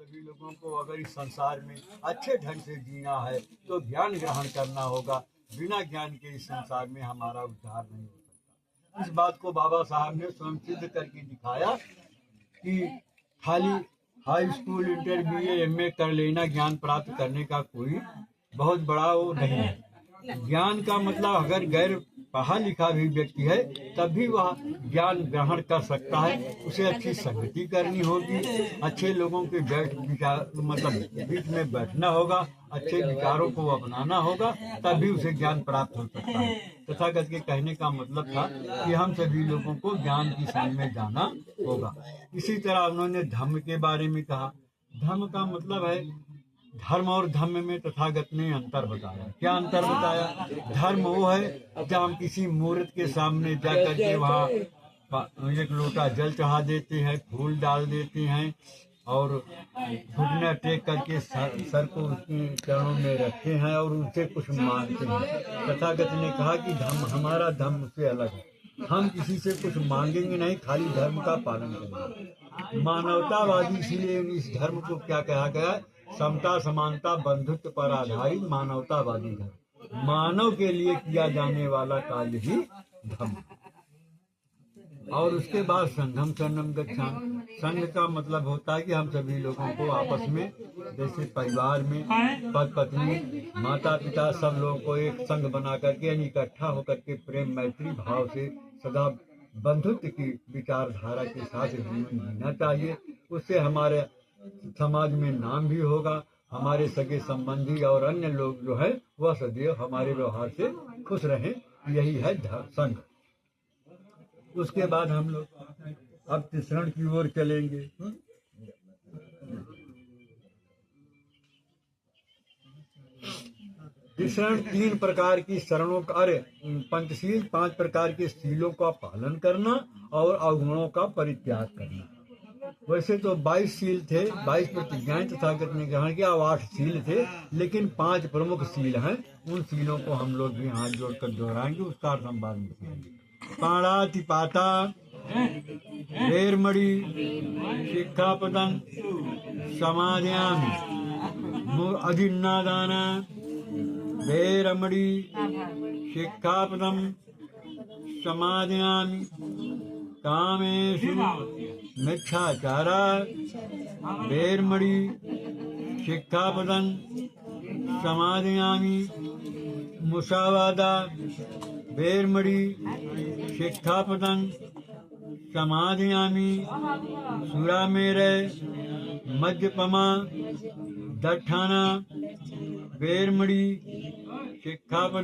सभी लोगों को अगर इस संसार में अच्छे ढंग से जीना है तो ज्ञान ग्रहण करना होगा। बिना ज्ञान के इस संसार में हमारा उद्धार नहीं हो सकता। इस बात को बाबा साहब ने स्वयं सिद्ध करके दिखाया कि खाली high school, inter, BA, MA कर लेना ज्ञान प्राप्त करने का कोई बहुत बड़ा वो नहीं है। ज्ञान का मतलब अगर गैर पढ़ा लिखा भी व्यक्ति है तब भी वह ज्ञान ग्रहण कर सकता है। उसे अच्छी संगति करनी होगी, अच्छे लोगों के बीच में बैठना होगा, अच्छे विचारों को अपनाना होगा, तभी उसे ज्ञान प्राप्त हो सकता है। तथागत के कहने का मतलब था कि हम सभी लोगों को ज्ञान की शरण में जाना होगा। इसी तरह उन्होंने धर्म के बारे में कहा। धर्म का मतलब है, धर्म और धम्म में तथागत ने अंतर बताया। क्या अंतर बताया? धर्म वो है जब हम किसी मूर्त के सामने जाकर के वहाँ एक लोटा जल चढ़ा देते हैं, फूल डाल देते हैं और घुटना टेक करके सर को उसके चरणों में रखते हैं और उनसे कुछ मांगते हैं। तथागत ने कहा कि हमारा धर्म से अलग है। हम किसी से कुछ मांगेंगे नहीं, खाली धर्म का पालन करेंगे। मानवतावादी, इसीलिए इस धर्म को क्या कहा गया? समता, समानता, बंधुत्व पर आधारित मानवतावादी धर्म। मानव के लिए किया जाने वाला कार्य ही धर्म। और उसके बाद संघम शरणम गच्छामि। संघ का मतलब होता है कि हम सभी लोगों को आपस में, जैसे परिवार में पति पत्नी, माता पिता, सब लोगों को एक संघ बना करके यानी इकट्ठा होकर के प्रेम मैत्री भाव से सदा बंधुत्व की विचारधारा के साथ जीवन जीना चाहिए। उससे हमारे समाज में नाम भी होगा, हमारे सगे संबंधी और अन्य लोग जो है वह सदैव हमारे व्यवहार से खुश रहें। यही है संघ। उसके बाद हम लोग अब तीसरण की ओर चलेंगे। तीसरण 3 प्रकार की शरणों का, पंचशील 5 प्रकार के शीलों का पालन करना और अवगुणों का परित्याग करना। वैसे तो 22 शील थे, 22 प्रतिज्ञाएं तथागत ने ग्रहण किया, 8 शील थे, लेकिन 5 प्रमुख शील हैं। उन शीलों को हम लोग भी हाथ जोड़कर दोहराएंगे। उसका अर्थ हम बाद में करेंगे। पाणातिपाता, वेरमणि, शिक्षापदं समादयामि, अजिन्नादान, वेरमणि, शिक्षापदं समादयामि, कामेषु मिथ्याचारा, वेरमणि, शिक्षापदं समादयामि, मुसावादा, वेरमणि, शिक्षापदं समादयामि, सुरामेरय, मद्यपमा, दट्ठाना, वेरमणि, शिक्षापदं